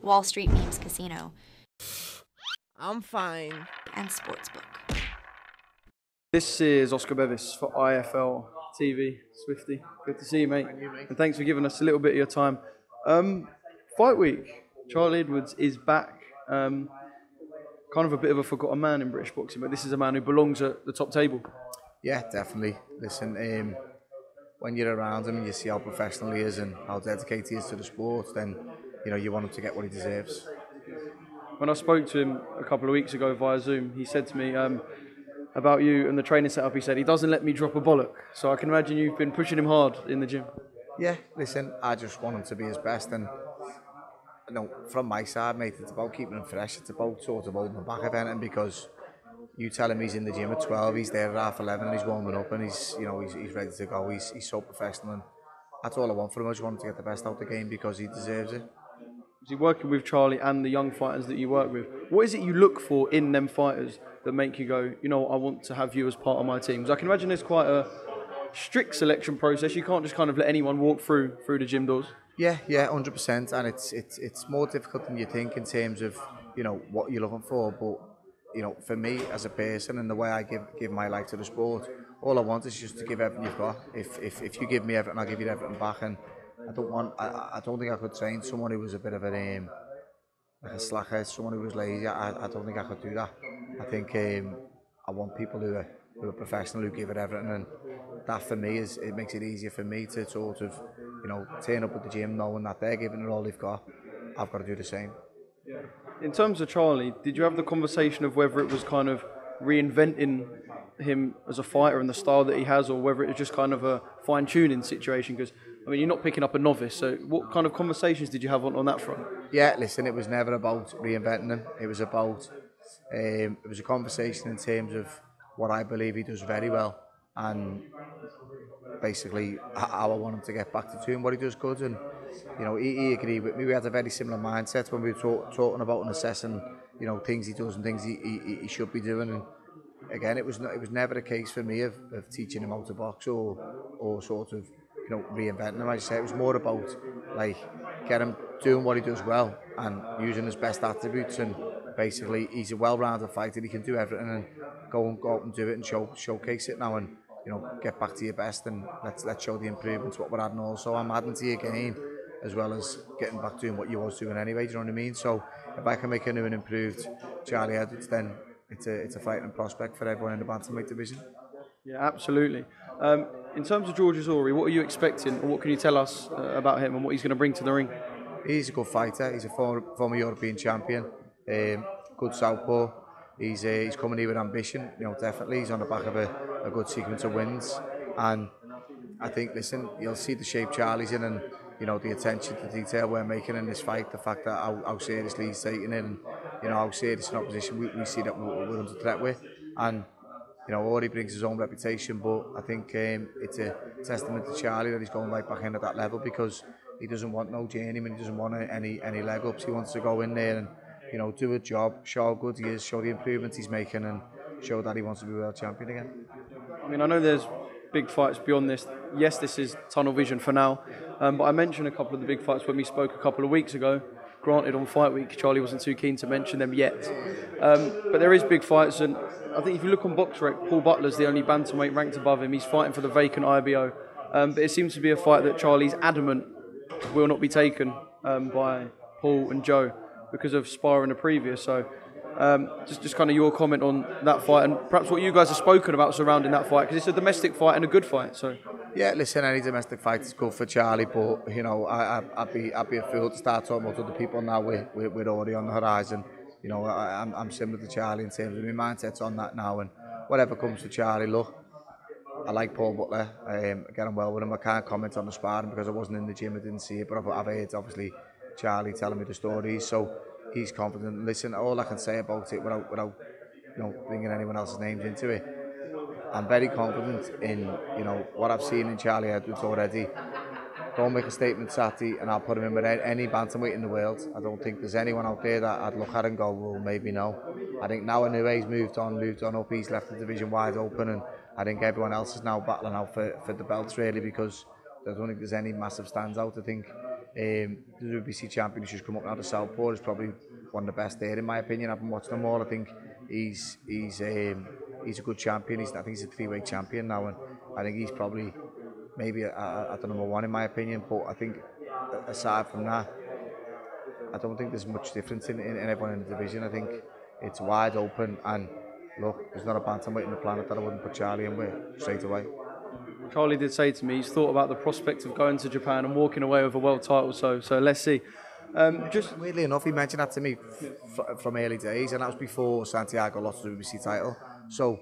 Wall Street Memes Casino, I'm fine. and Sportsbook. This is Oscar Bevis for IFLTV. Swifty, good to see you, mate. And thanks for giving us a little bit of your time. Fight week. Charlie Edwards is back. Kind of a bit of a forgotten man in British boxing, but this is a man who belongs at the top table. Yeah, definitely. Listen, when you're around him and you see how professional he is and how dedicated he is to the sport, then you want him to get what he deserves. When I spoke to him a couple of weeks ago via Zoom, he said to me about you and the training setup. He said he doesn't let me drop a bollock, so I can imagine you've been pushing him hard in the gym. Yeah, listen, I just want him to be his best, and from my side, mate, it's about keeping him fresh. It's about sort of holding him back of anything, because you tell him he's in the gym at 12, he's there at 11:30, and he's warming up, and he's ready to go. He's so professional, and that's all I want for him. I just want him to get the best out of the game because he deserves it. You're working with Charlie and the young fighters that you work with. What is it you look for in them fighters that make you go, I want to have you as part of my team? Because I can imagine there's quite a strict selection process. You can't just kind of let anyone walk through the gym doors. Yeah, 100%, and it's more difficult than you think in terms of what you're looking for. But for me as a person and the way I give my life to the sport, all I want is just to give everything you've got. If you give me everything, I'll give you everything back. And I don't think I could train someone who was a bit of like a slacker, someone who was lazy. I don't think I could do that. I think I want people who are professional, who give it everything, and that for me it makes it easier for me to sort of turn up at the gym knowing that they're giving it all they've got. I've got to do the same. In terms of Charlie, did you have the conversation of whether it was kind of reinventing him as a fighter and the style that he has, or whether it was just kind of a fine-tuning situation? Because you're not picking up a novice, so what kind of conversations did you have on that front? Yeah, listen, it was never about reinventing him. It was about it was a conversation in terms of what I believe he does very well, and basically how I want him to get back to doing what he does good. And he agreed with me. We had a very similar mindset when we were talking about and assessing things he does and things he should be doing. And again, it was never a case for me of teaching him how to box or sort of reinventing him. I say it was more about get him doing what he does well and using his best attributes. And basically he's a well-rounded fighter. He can do everything, and go out and do it and showcase it now, and get back to your best, and let's show the improvements what we're adding. Also, I'm adding to your game as well as getting back doing what you was doing anyway. Do you know what I mean? So if I can make a new and improved Charlie Edwards, then it's a fighting prospect for everyone in the bantamweight division. Yeah, absolutely. In terms of George Azori, what are you expecting, or what can you tell us about him and what he's going to bring to the ring? He's a good fighter. He's a former European champion. Good southpaw. He's coming here with ambition. Definitely. He's on the back of a good sequence of wins, and I think, listen, you'll see the shape Charlie's in, and the attention to detail we're making in this fight. The fact that how seriously he's taking it, and how serious an opposition we see that we're under threat with, and Ori brings his own reputation, but I think it's a testament to Charlie that he's going right back in at that level, because he doesn't want no journeyman, he doesn't want any leg ups. He wants to go in there and do a job, show how good he is, show the improvements he's making, and show that he wants to be world champion again. I know there's big fights beyond this. Yes, this is tunnel vision for now, but I mentioned a couple of the big fights when we spoke a couple of weeks ago. Granted, on Fight Week, Charlie wasn't too keen to mention them yet. But there is big fights, and I think if you look on BoxRec, Paul Butler's the only bantamweight ranked above him. He's fighting for the vacant IBO. But it seems to be a fight that Charlie's adamant will not be taken by Paul and Joe because of sparring the previous. So just kind of your comment on that fight, and perhaps what you guys have spoken about surrounding that fight, because it's a domestic fight and a good fight. So yeah, listen, any domestic fight is good for Charlie, but I'd be a fool to start talking about other people now with Ori on the horizon. I'm similar to Charlie in terms of my mindset's on that now, and whatever comes to Charlie, look, I like Paul Butler. I get on well with him. I can't comment on the sparring because I wasn't in the gym, I didn't see it, but I've heard obviously Charlie telling me the stories, so he's confident. Listen, all I can say about it without bringing anyone else's names into it, I'm very confident in what I've seen in Charlie Edwards already. Don't make a statement Saturday and I'll put him in with any bantamweight in the world. I don't think there's anyone out there that I'd look at and go, well, maybe no. I think now Inue's moved on up, he's left the division wide open, and I think everyone else is now battling out for the belts really, because I don't think there's any massive standout. I think The WBC champion who's just come up out of Southport is probably one of the best there in my opinion. I've been watching them all. I think he's a good champion. I think he's a three-weight champion now, and I think he's probably maybe at the number one in my opinion. But I think aside from that, I don't think there's much difference in everyone in the division. I think it's wide open, and look, there's not a bantamweight on the planet that I wouldn't put Charlie in with straight away. Charlie did say to me he's thought about the prospect of going to Japan and walking away with a world title, so let's see. Just weirdly enough, he mentioned that to me from early days, and that was before Santiago lost the WBC title. So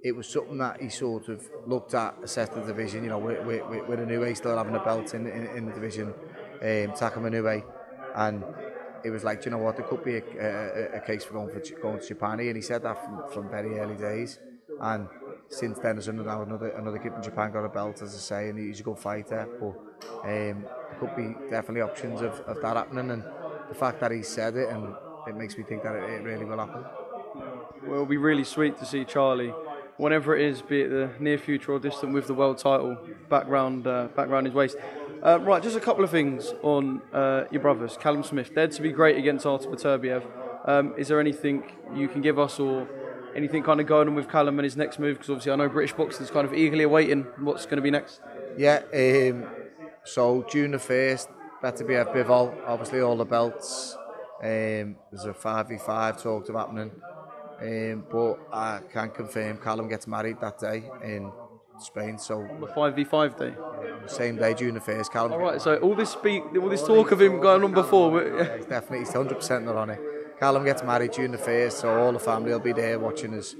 it was something that he sort of looked at, assessed the division. You know, with Inoue still having a belt in the division, Taka Inoue, and it was like, do you know what, there could be a case for going to Japan, and he said that from very early days. And since then, there's another kid in Japan got a belt, as I say, and he's a good fighter. But there could be definitely options of that happening, and the fact that he said it, and it makes me think that it really will happen. Well, it'll be really sweet to see Charlie, whenever it is, be it the near future or distant, with the world title back round his waist. Right, just a couple of things on your brothers, Callum Smith. They're to be great against Artur Beterbiev. Is there anything you can give us, or anything kind of going on with Callum and his next move? Because obviously I know British boxing's kind of eagerly awaiting what's going to be next. Yeah, so June the 1st, Beterbiev Bivol, obviously all the belts. There's a 5v5 talked of happening. But I can confirm Callum gets married that day in Spain. So on the 5v5 day? Same day, June the 1st, Callum. All right, so all this talk of him going on before. He's 100% not on it. Callum gets married June the 1st, so all the family will be there watching his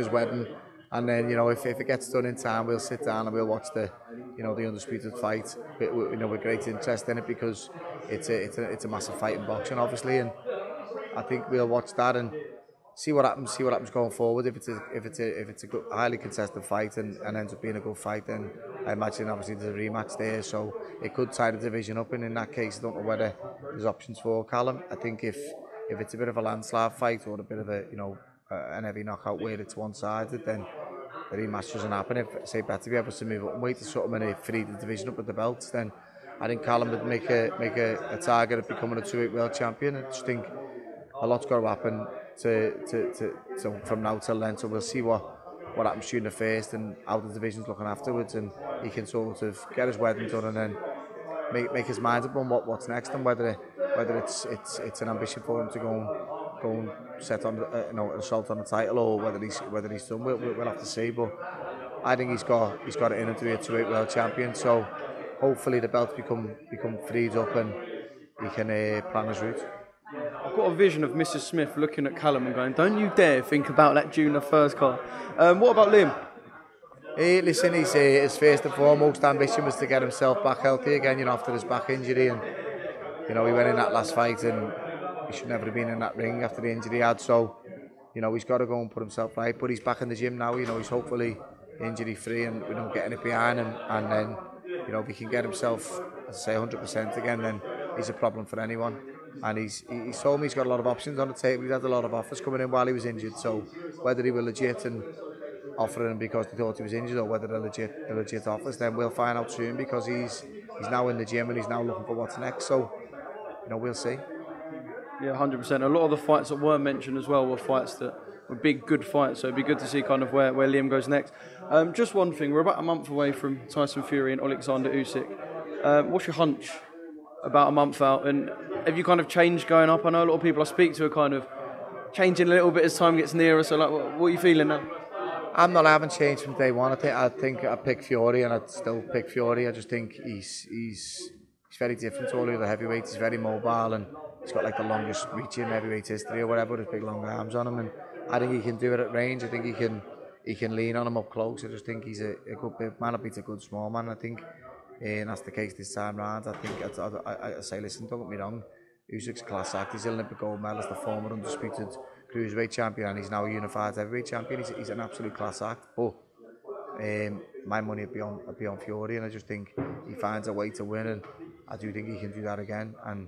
wedding. And then, if it gets done in time, we'll sit down and we'll watch the undisputed fight. With great interest in it, because it's a massive fight in boxing, obviously, and I think we'll watch that and see what happens going forward. If it's a good, highly contested fight and ends up being a good fight, then I imagine obviously there's a rematch there, so it could tie the division up, and in that case I don't know whether there's options for Callum. I think if it's a bit of a landslide fight or a bit of an heavy knockout where it's one-sided, then the rematch doesn't happen. If, say, Beterbiev was to move up and wait to sort of and free the division up with the belts, then I think Callum would make a target of becoming a 2-weight world champion. I just think a lot's got to happen to from now till then, so we'll see what happens during the 1st and how the division's looking afterwards, and he can sort of get his wedding done and then make his mind up on what's next, and whether it's an ambition for him to go and set on an assault on the title, or whether he's done. We'll have to see, but I think he's got it in him to be a 2-weight world champion, so hopefully the belts become freed up and he can plan his route. I've got a vision of Mrs. Smith looking at Callum and going, don't you dare think about that June the 1st card. What about Liam? Listen, his first and foremost ambition was to get himself back healthy again, after his back injury, and he went in that last fight and he should never have been in that ring after the injury he had, so he's got to go and put himself right, but he's back in the gym now, he's hopefully injury free and getting it behind him, and then if he can get himself, as I say, 100% again, then he's a problem for anyone. And he's told me he's got a lot of options on the table. He's had a lot of offers coming in while he was injured, so whether he were legit and offering him because they thought he was injured, or whether they're legit offers, then we'll find out soon, because he's now in the gym and he's now looking for what's next, so we'll see. Yeah, 100%. A lot of the fights that were mentioned as well were fights that were big, good fights, so it'd be good to see kind of where Liam goes next. Just one thing, we're about a month away from Tyson Fury and Alexander Usyk. What's your hunch about a month out, and have you kind of changed going up? I know a lot of people I speak to are kind of changing a little bit as time gets nearer, so what are you feeling now? I haven't changed from day one. I think I'd pick Fury, and I'd still pick Fury. I just think he's very different to all the other heavyweights. He's very mobile, and he's got like the longest reach in heavyweight history or whatever, with his big long arms on him, and I think he can do it at range. I think he can lean on him up close. I just think he's a good big man, beats a good small man, I think. And that's the case this time round. I think I say, listen, don't get me wrong, Usyk's a class act. He's an Olympic gold medalist, the former undisputed cruiserweight champion, and he's now a unified heavyweight champion. He's an absolute class act. But my money would be on Fury, and I just think he finds a way to win, and I do think he can do that again. And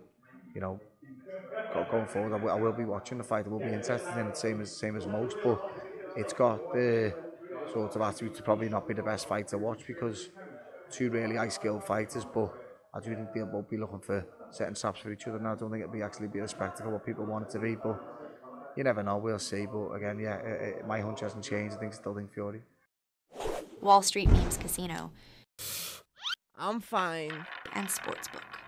going forward, I will be watching the fight. I will be interested in it, same as most. But it's got the sort of attribute to probably not be the best fight to watch, because two really high skilled fighters, but I do think they'll both be looking for setting traps for each other, and I don't think it'll actually be a spectacle what people want it to be, but you never know, we'll see. But again, yeah, my hunch hasn't changed. I still think Fury. Wall Street Memes Casino I'm fine. and Sportsbook.